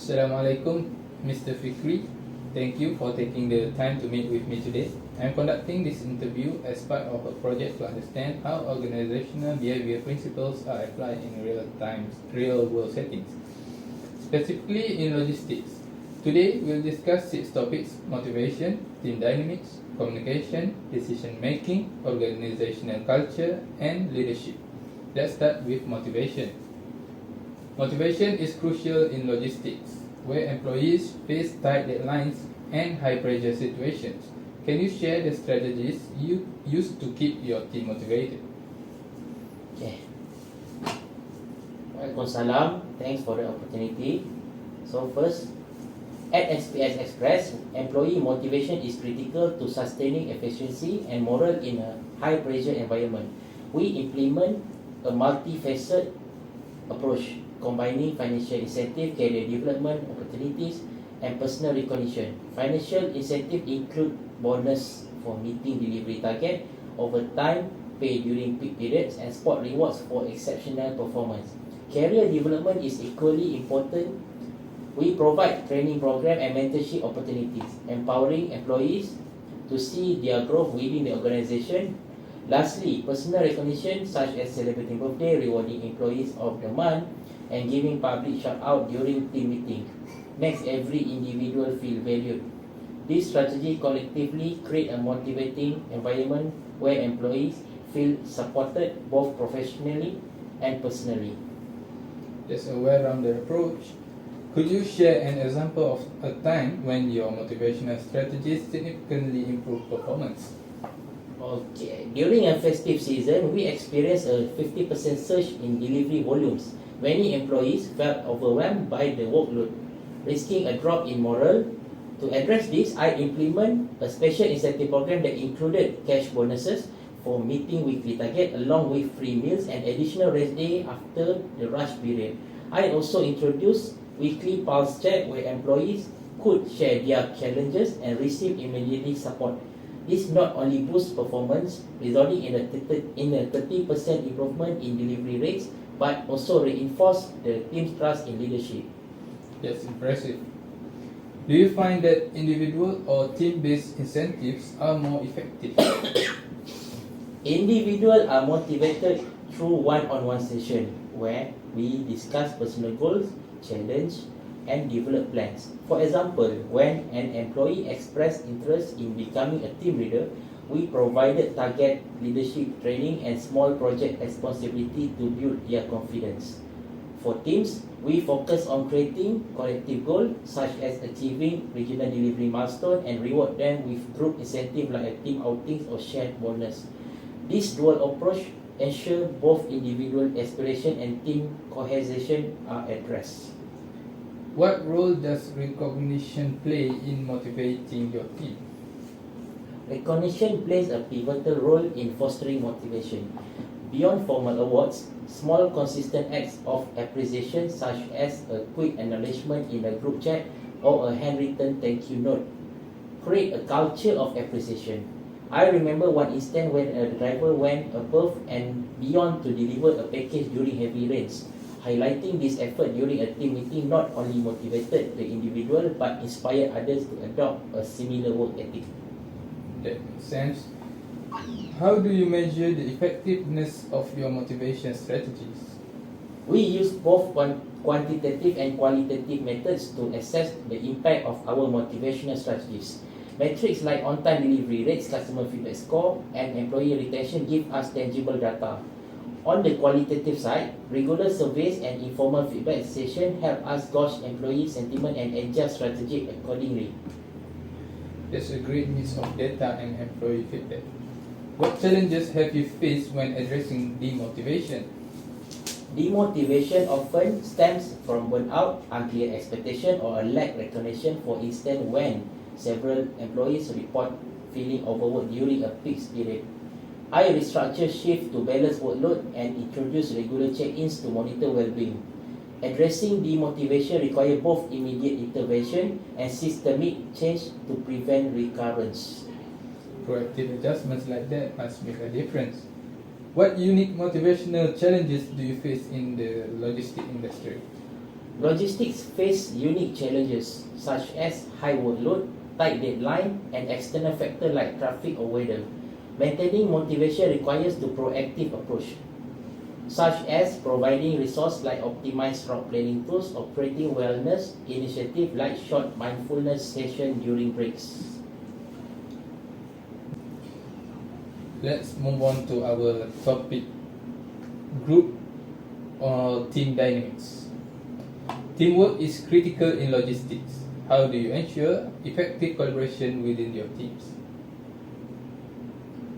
Assalamualaikum, Mr. Fikri. Thank you for taking the time to meet with me today. I'm conducting this interview as part of a project to understand how organizational behavior principles are applied in real world settings, specifically in logistics. Today, we'll discuss 6 topics: motivation, team dynamics, communication, decision making, organizational culture, and leadership. Let's start with motivation. Motivation is crucial in logistics, where employees face tight deadlines and high-pressure situations. Can you share the strategies you use to keep your team motivated? Okay. Waalaikumsalam. Thanks for the opportunity. So first, at SPS Express, employee motivation is critical to sustaining efficiency and morale in a high-pressure environment. We implement a multifaceted approach, combining financial incentive, career development opportunities, and personal recognition. Financial incentive include bonus for meeting delivery target, overtime pay during peak periods, and sport rewards for exceptional performance. Career development is equally important. We provide training program and mentorship opportunities, empowering employees to see their growth within the organization. Lastly, personal recognition such as celebrating birthday, rewarding employees of the month, and giving public shout-out during team meeting makes every individual feel valued. This strategy collectively create a motivating environment where employees feel supported both professionally and personally. That's a well-rounded approach. Could you share an example of a time when your motivational strategies significantly improved performance? Okay, during a festive season, we experienced a 50% surge in delivery volumes. Many employees felt overwhelmed by the workload, risking a drop in morale. To address this, I implement a special incentive program that included cash bonuses for meeting weekly target, along with free meals and additional rest day after the rush period. I also introduced weekly pulse check where employees could share their challenges and receive immediate support. This not only boosts performance, resulting in a 30% improvement in delivery rates, but also reinforce the team's trust in leadership. That's impressive. Do you find that individual or team-based incentives are more effective? Individuals are motivated through one-on-one session where we discuss personal goals, challenge, and develop plans. For example, when an employee expressed interest in becoming a team leader, we provided target leadership training and small project responsibility to build their confidence. For teams, we focus on creating collective goals such as achieving regional delivery milestone and reward them with group incentive like a team outings or shared bonus. This dual approach ensure both individual aspiration and team cohesion are addressed. What role does recognition play in motivating your team? Recognition plays a pivotal role in fostering motivation. Beyond formal awards, small consistent acts of appreciation such as a quick acknowledgement in a group chat or a handwritten thank you note create a culture of appreciation. I remember one instance when a driver went above and beyond to deliver a package during heavy rains. Highlighting this effort during a team meeting not only motivated the individual but inspired others to adopt a similar work ethic. That makes sense. How do you measure the effectiveness of your motivation strategies? We use both quantitative and qualitative methods to assess the impact of our motivational strategies. Metrics like on-time delivery rates, customer feedback score, and employee retention give us tangible data. On the qualitative side, regular surveys and informal feedback sessions help us gauge employee sentiment and adjust strategy accordingly. There's a great mix of data and employee feedback. What challenges have you faced when addressing demotivation? Demotivation often stems from burnout, unclear expectation, or a lack recognition. For instance, when several employees report feeling overworked during a peak period, I restructure shift to balance workload and introduce regular check-ins to monitor well-being. Addressing demotivation requires both immediate intervention and systemic change to prevent recurrence. Proactive adjustments like that must make a difference. What unique motivational challenges do you face in the logistics industry? Logistics face unique challenges such as high workload, tight deadline, and external factors like traffic or weather. Maintaining motivation requires the proactive approach, such as providing resources like optimized route planning tools, operating wellness initiatives like short mindfulness sessions during breaks. Let's move on to our topic, group or team dynamics. Teamwork is critical in logistics. How do you ensure effective collaboration within your teams?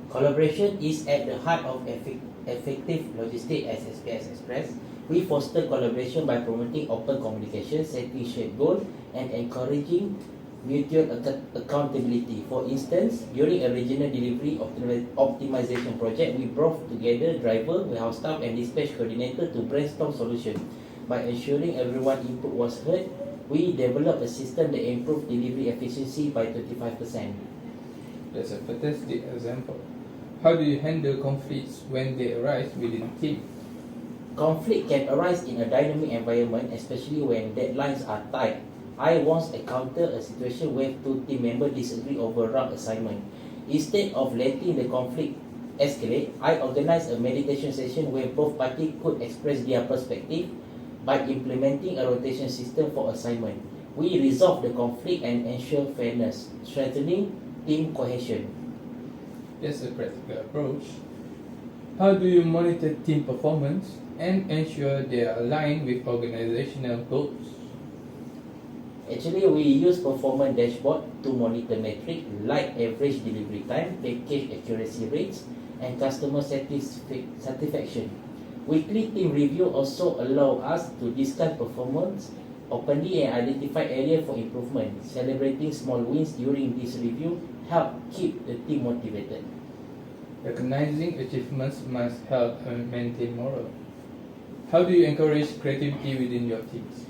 Collaboration is at the heart of effective logistics as SPS Express. We foster collaboration by promoting open communication, setting shared goals, and encouraging mutual accountability. For instance, during a regional delivery optimization project, we brought together driver, warehouse staff, and dispatch coordinator to brainstorm solutions. By ensuring everyone's input was heard, we developed a system that improved delivery efficiency by 25%. That's a fantastic example. How do you handle conflicts when they arise within a team? Conflict can arise in a dynamic environment, especially when deadlines are tight. I once encountered a situation where two team members disagreed over route assignment. Instead of letting the conflict escalate, I organized a meditation session where both parties could express their perspective. By implementing a rotation system for assignment, we resolve the conflict and ensure fairness, strengthening team cohesion. That's a practical approach. How do you monitor team performance and ensure they are aligned with organizational goals? Actually, we use performance dashboard to monitor metrics like average delivery time, package accuracy rates, and customer satisfaction. Weekly team review also allow us to discuss performance openly and identify areas for improvement. Celebrating small wins during this review help keep the team motivated. Recognizing achievements must help maintain morale. How do you encourage creativity within your teams?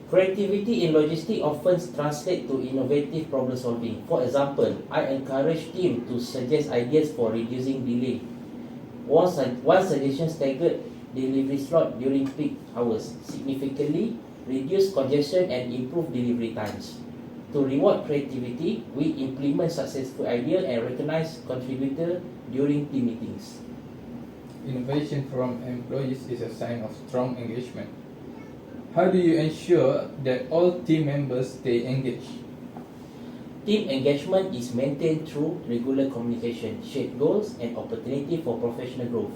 Creativity in logistics often translates to innovative problem solving. For example, I encourage teams to suggest ideas for reducing delay. One suggestion staggered delivery slot during peak hours, significantly reduce congestion and improve delivery times. To reward creativity, we implement successful ideas and recognize contributors during team meetings. Innovation from employees is a sign of strong engagement. How do you ensure that all team members stay engaged? Team engagement is maintained through regular communication, shared goals, and opportunity for professional growth.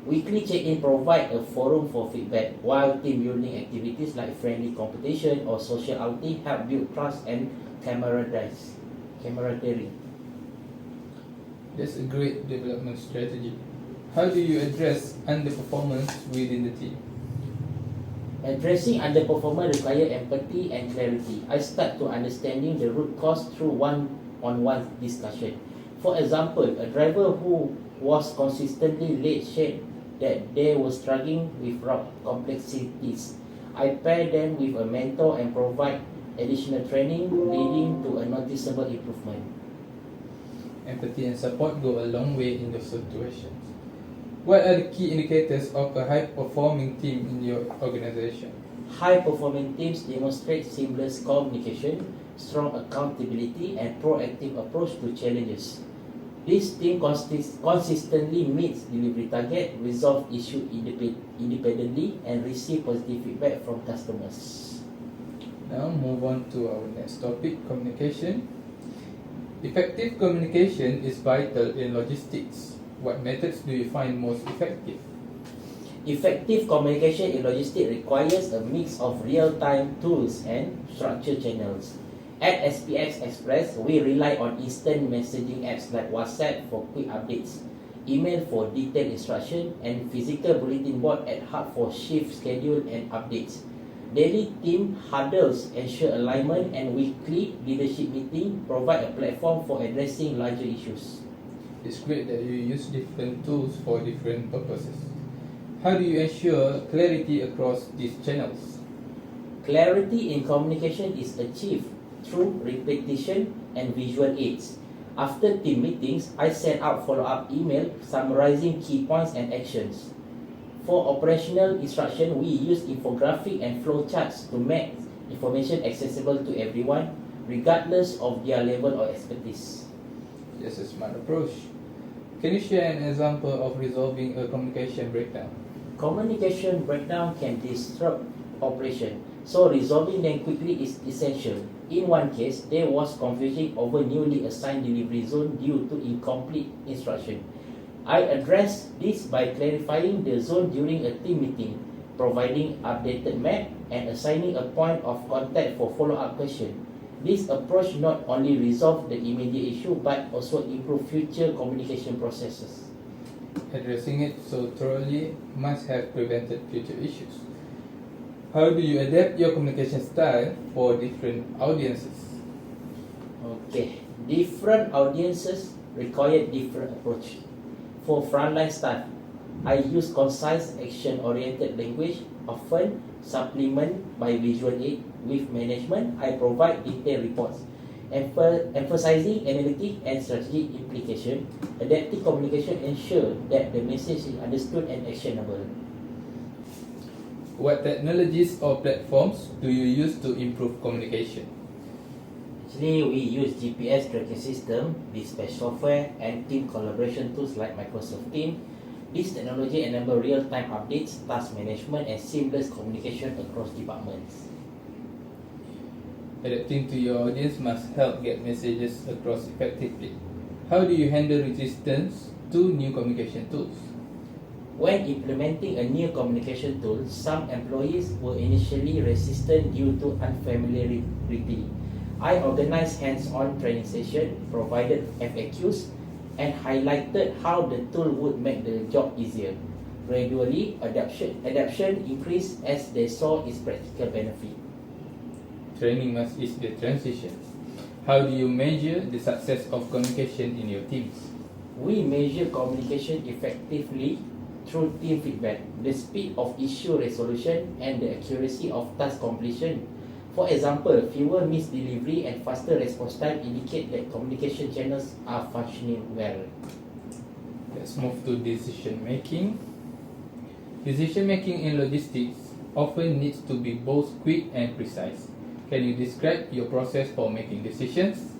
Weekly check-in provide a forum for feedback, while team building activities like friendly competition or social outing help build trust and camaraderie. That's a great development strategy. How do you address underperformance within the team? Addressing underperformance requires empathy and clarity. I start to understanding the root cause through one-on-one discussion. For example, a driver who was consistently late shared that they were struggling with route complexities. I pair them with a mentor and provide additional training, leading to a noticeable improvement. Empathy and support go a long way in those situations. What are the key indicators of a high-performing team in your organization? High-performing teams demonstrate seamless communication, strong accountability, and proactive approach to challenges. This team consistently meets delivery target, resolve issues independently, and receive positive feedback from customers. Now move on to our next topic, communication. Effective communication is vital in logistics. What methods do you find most effective? Effective communication in logistics requires a mix of real-time tools and structured channels. At SPX Express, we rely on instant messaging apps like WhatsApp for quick updates, email for detailed instruction, and physical bulletin board at hub for shift schedule and updates. Daily team huddles ensure alignment, and weekly leadership meetings provide a platform for addressing larger issues. It's great that you use different tools for different purposes. How do you ensure clarity across these channels? Clarity in communication is achieved through repetition and visual aids. After team meetings, I send out follow-up email summarizing key points and actions. For operational instruction, we use infographic and flowcharts to make information accessible to everyone, regardless of their level of expertise. That's a smart approach. Can you share an example of resolving a communication breakdown? Communication breakdown can disrupt operation, so resolving them quickly is essential. In one case, there was confusion over newly assigned delivery zone due to incomplete instruction. I addressed this by clarifying the zone during a team meeting, providing updated map, and assigning a point of contact for follow-up questions. This approach not only resolved the immediate issue but also improved future communication processes. Addressing it so thoroughly must have prevented future issues. How do you adapt your communication style for different audiences? Okay, different audiences require different approach. For frontline staff, I use concise, action-oriented language, often supplemented by visual aid. With management, I provide detailed reports, emphasizing analytic and strategic implication. Adaptive communication ensures that the message is understood and actionable. What technologies or platforms do you use to improve communication? Actually, we use GPS tracking system, dispatch software, and team collaboration tools like Microsoft Teams. This technology enables real-time updates, task management, and seamless communication across departments. Adapting to your audience must help get messages across effectively. How do you handle resistance to new communication tools? When implementing a new communication tool, some employees were initially resistant due to unfamiliarity. I organized hands-on training sessions, provided FAQs, and highlighted how the tool would make the job easier. Gradually, adoption increased as they saw its practical benefit. Training must ease the transition. How do you measure the success of communication in your teams? We measure communication effectively through team feedback, the speed of issue resolution, and the accuracy of task completion. For example, fewer missed delivery and faster response time indicate that communication channels are functioning well. Let's move to decision making. Decision making in logistics often needs to be both quick and precise. Can you describe your process for making decisions?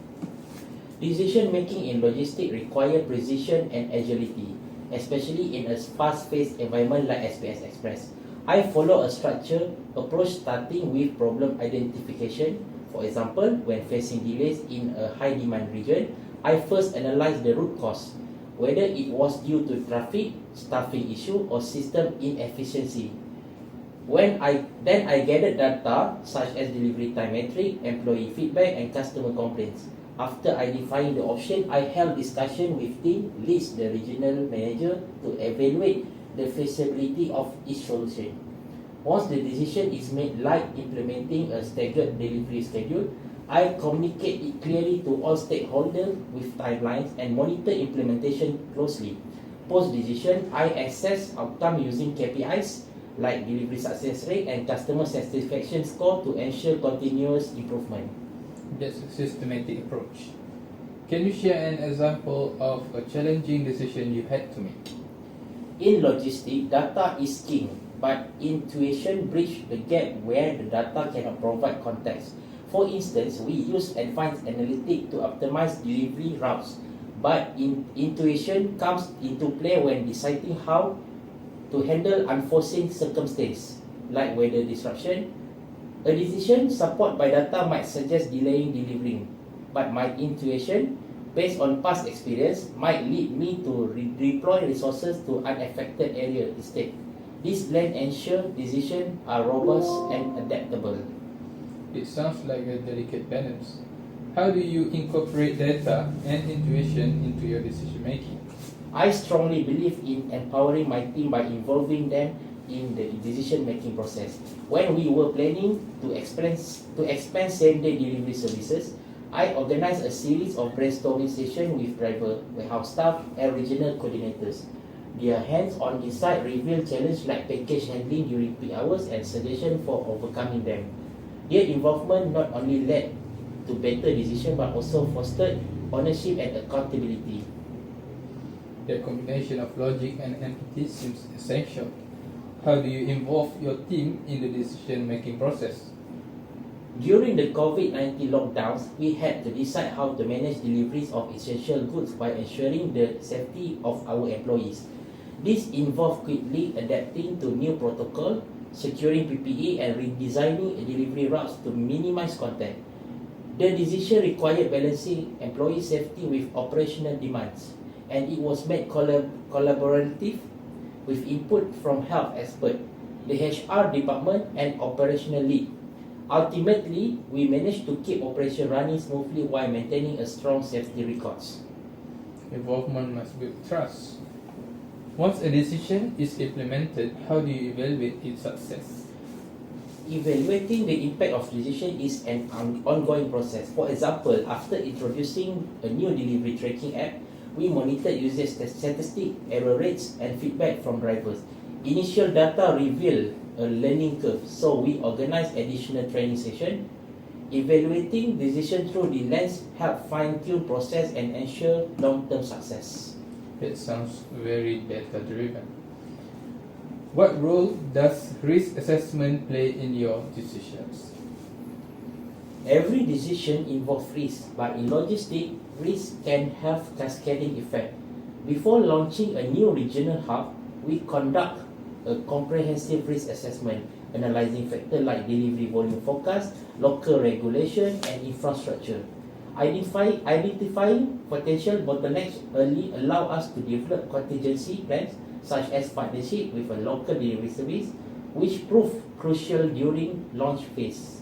Decision making in logistics requires precision and agility, especially in a fast-paced environment like SPS Express. I follow a structured approach starting with problem identification. For example, when facing delays in a high-demand region, I first analyze the root cause, whether it was due to traffic, staffing issue, or system inefficiency. Then I gathered data such as delivery time metric, employee feedback, and customer complaints. After identifying the option, I held discussion with team leads, the regional manager, to evaluate the feasibility of each solution. Once the decision is made, like implementing a staggered delivery schedule, I communicate it clearly to all stakeholders with timelines and monitor implementation closely. Post-decision, I assess outcome using KPIs like delivery success rate and customer satisfaction score to ensure continuous improvement. That's a systematic approach. Can you share an example of a challenging decision you had to make? In logistics, data is king, but intuition bridges the gap where the data cannot provide context. For instance, we use advanced analytics to optimize delivery routes, but intuition comes into play when deciding how to handle unforeseen circumstances, like weather disruption. A decision supported by data might suggest delaying delivering, but my intuition, based on past experience, might lead me to redeploy resources to unaffected areas instead. This blend ensures decisions are robust and adaptable. It sounds like a delicate balance. How do you incorporate data and intuition into your decision making? I strongly believe in empowering my team by involving them in the decision-making process. When we were planning to expand same-day delivery services, I organized a series of brainstorming sessions with driver, warehouse staff, and regional coordinators. Their hands-on insight revealed challenges like package handling during peak hours and suggestions for overcoming them. Their involvement not only led to better decisions but also fostered ownership and accountability. That combination of logic and empathy seems essential. How do you involve your team in the decision-making process? During the COVID-19 lockdowns, we had to decide how to manage deliveries of essential goods by ensuring the safety of our employees. This involved quickly adapting to new protocol, securing PPE and redesigning delivery routes to minimize contact. The decision required balancing employee safety with operational demands, and it was made collaborative with input from health experts, the HR department and operational lead. Ultimately, we managed to keep operation running smoothly while maintaining a strong safety records. Involvement must build trust. Once a decision is implemented, how do you evaluate its success? Evaluating the impact of decision is an ongoing process. For example, after introducing a new delivery tracking app, we monitored user statistics, error rates, and feedback from drivers. Initial data revealed a learning curve, so we organized additional training sessions. Evaluating decision through the lens help fine-tune process and ensure long-term success. That sounds very data-driven. What role does risk assessment play in your decisions? Every decision involves risk, but in logistics, risk can have cascading effect. Before launching a new regional hub, we conduct a comprehensive risk assessment, analyzing factors like delivery volume forecast, local regulation, and infrastructure. Identifying potential bottlenecks early allow us to develop contingency plans such as partnership with a local delivery service, which proved crucial during launch phase.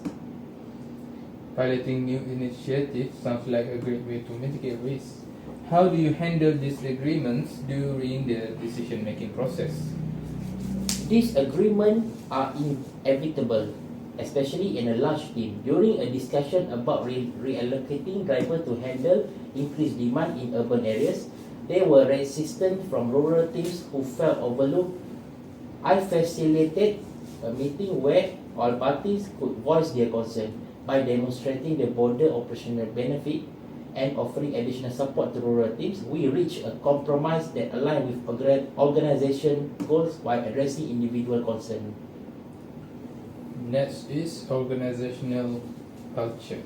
Piloting new initiatives sounds like a great way to mitigate risk. How do you handle disagreements during the decision-making process? Disagreements are inevitable, especially in a large team. During a discussion about reallocating drivers to handle increased demand in urban areas, there were resistance from rural teams who felt overlooked. I facilitated a meeting where all parties could voice their concern by demonstrating the broader operational benefit and offering additional support to rural teams. We reached a compromise that aligned with organization goals while addressing individual concerns. Next is organizational culture.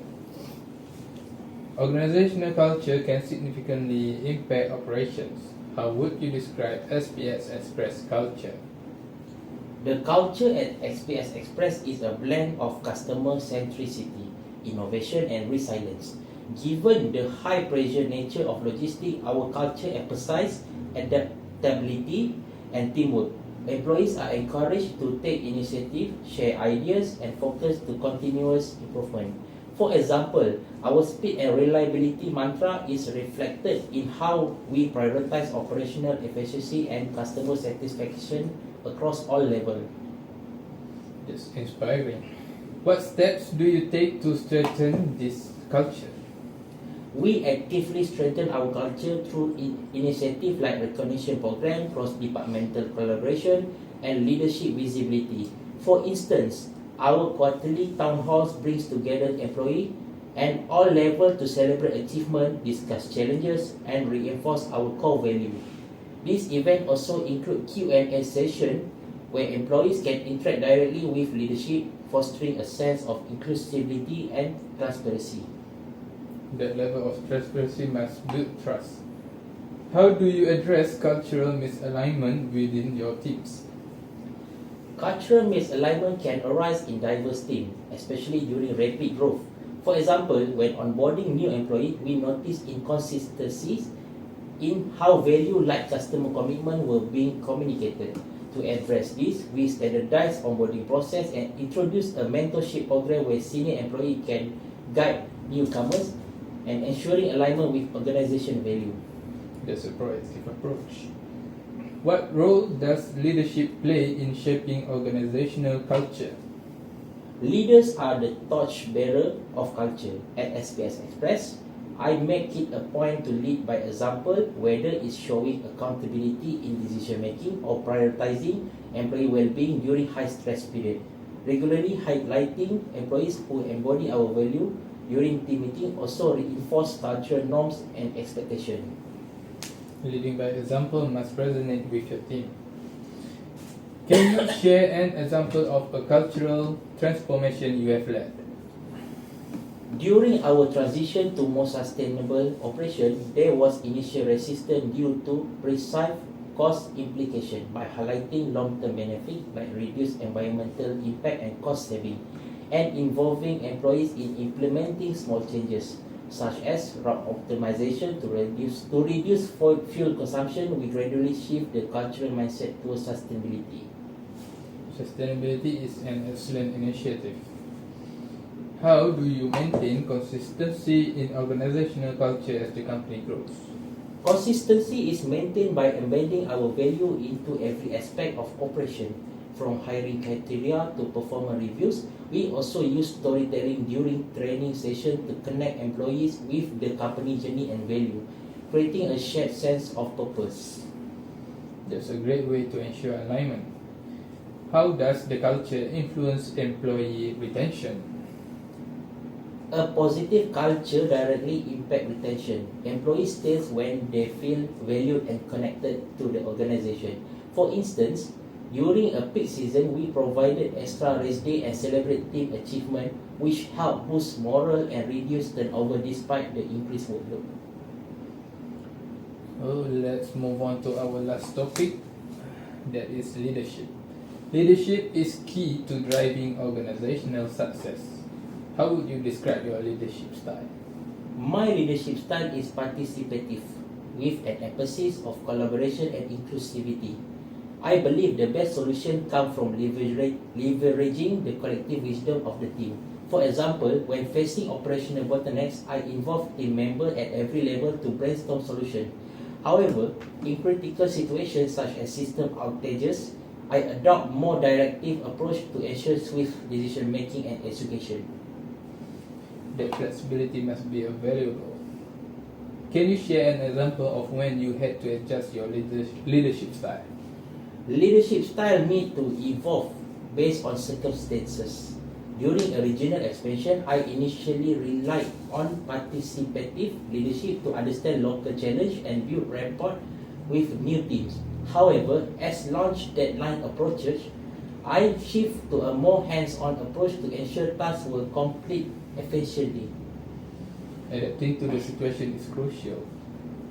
Organizational culture can significantly impact operations. How would you describe SPS Express culture? The culture at SPS Express is a blend of customer centricity, innovation, and resilience. Given the high pressure nature of logistics, our culture emphasizes adaptability and teamwork. Employees are encouraged to take initiative, share ideas, and focus to continuous improvement. For example, our speed and reliability mantra is reflected in how we prioritize operational efficiency and customer satisfaction across all levels. That's inspiring. What steps do you take to strengthen this culture? We actively strengthen our culture through initiatives like recognition program, cross-departmental collaboration, and leadership visibility. For instance, our quarterly town halls brings together employees and all levels to celebrate achievement, discuss challenges, and reinforce our core value. This event also include Q&A session where employees can interact directly with leadership, fostering a sense of inclusivity and transparency. That level of transparency must build trust. How do you address cultural misalignment within your teams? Cultural misalignment can arise in diverse teams, especially during rapid growth. For example, when onboarding new employees, we noticed inconsistencies in how value like customer commitment were being communicated. To address this, we standardized onboarding process and introduced a mentorship program where senior employees can guide newcomers and ensuring alignment with organization value. That's a proactive approach. What role does leadership play in shaping organizational culture? Leaders are the torchbearer of culture. At SPS Express, I make it a point to lead by example, whether it's showing accountability in decision making or prioritizing employee well-being during high-stress period. Regularly highlighting employees who embody our value during team meeting also reinforce cultural norms and expectations. Leading by example must resonate with your team. Can you share an example of a cultural transformation you have led? During our transition to more sustainable operation, there was initial resistance due to perceived cost implication. By highlighting long-term benefit like reduced environmental impact and cost saving, and involving employees in implementing small changes such as route optimization to reduce fuel consumption, we gradually shift the cultural mindset towards sustainability. Sustainability is an excellent initiative. How do you maintain consistency in organizational culture as the company grows? Consistency is maintained by embedding our value into every aspect of operation, from hiring criteria to performance reviews. We also use storytelling during training sessions to connect employees with the company journey and value, creating a shared sense of purpose. That's a great way to ensure alignment. How does the culture influence employee retention? A positive culture directly impacts retention. Employees stay when they feel valued and connected to the organization. For instance, during a peak season, we provided extra rest day and celebrate team achievement, which helped boost morale and reduce turnover despite the increased workload. Oh, let's move on to our last topic, that is leadership. Leadership is key to driving organizational success. How would you describe your leadership style? My leadership style is participative, with an emphasis of collaboration and inclusivity. I believe the best solution comes from leveraging the collective wisdom of the team. For example, when facing operational bottlenecks, I involve team members at every level to brainstorm solutions. However, in critical situations such as system outages, I adopt more directive approach to ensure swift decision making and execution. That flexibility must be valuable. Can you share an example of when you had to adjust your leadership style? Leadership style need to evolve based on circumstances. During a regional expansion, I initially relied on participative leadership to understand local challenge and build rapport with new teams. However, as launch deadline approaches, I shift to a more hands-on approach to ensure tasks were complete efficiently. Adapting to the situation is crucial.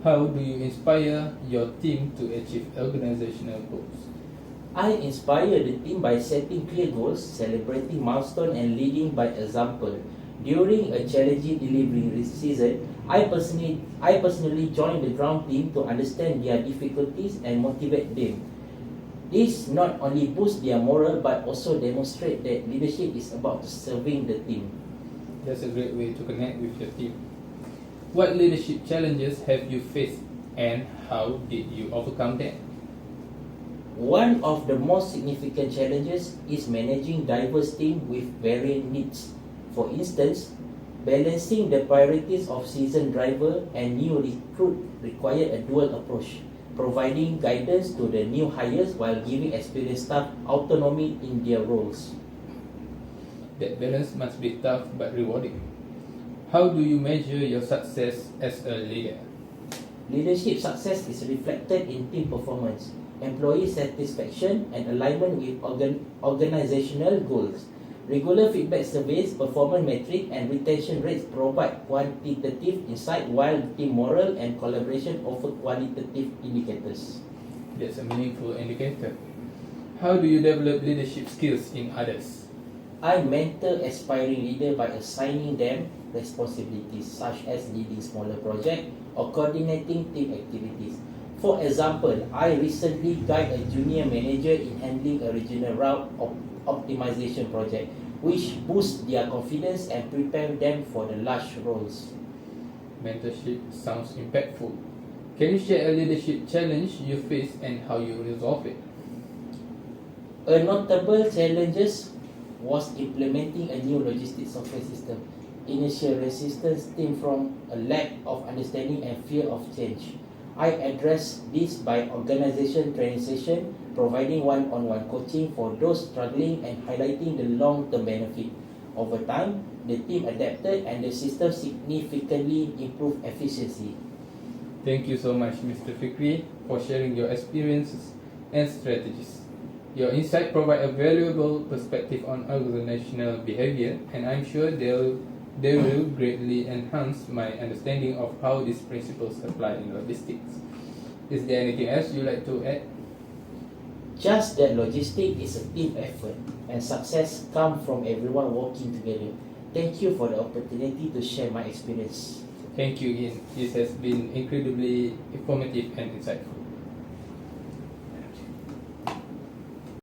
How do you inspire your team to achieve organizational goals? I inspire the team by setting clear goals, celebrating milestones, and leading by example. During a challenging delivery season, I personally join the ground team to understand their difficulties and motivate them. This not only boosts their morale but also demonstrates that leadership is about serving the team. That's a great way to connect with your team. What leadership challenges have you faced and how did you overcome them? One of the most significant challenges is managing diverse teams with varying needs. For instance, balancing the priorities of seasoned driver and new recruit required a dual approach, providing guidance to the new hires while giving experienced staff autonomy in their roles. That balance must be tough but rewarding. How do you measure your success as a leader? Leadership success is reflected in team performance, employee satisfaction, and alignment with organizational goals. Regular feedback surveys, performance metrics, and retention rates provide quantitative insight while team morale and collaboration offer qualitative indicators. That's a meaningful indicator. How do you develop leadership skills in others? I mentor aspiring leaders by assigning them responsibilities such as leading smaller projects or coordinating team activities. For example, I recently guided a junior manager in handling a regional route optimization project, which boosts their confidence and prepare them for the large roles. Mentorship sounds impactful. Can you share a leadership challenge you faced and how you resolve it? A notable challenge was implementing a new logistics software system. Initial resistance stemmed from a lack of understanding and fear of change. I addressed this by organization training session, providing one-on-one coaching for those struggling and highlighting the long-term benefit. Over time, the team adapted and the system significantly improved efficiency. Thank you so much, Mr. Fikri, for sharing your experiences and strategies. Your insight provide a valuable perspective on organizational behavior, and I'm sure they will greatly enhance my understanding of how these principles apply in logistics. Is there anything else you'd like to add? Just that logistics is a team effort and success comes from everyone working together. Thank you for the opportunity to share my experience. Thank you again. This has been incredibly informative and insightful.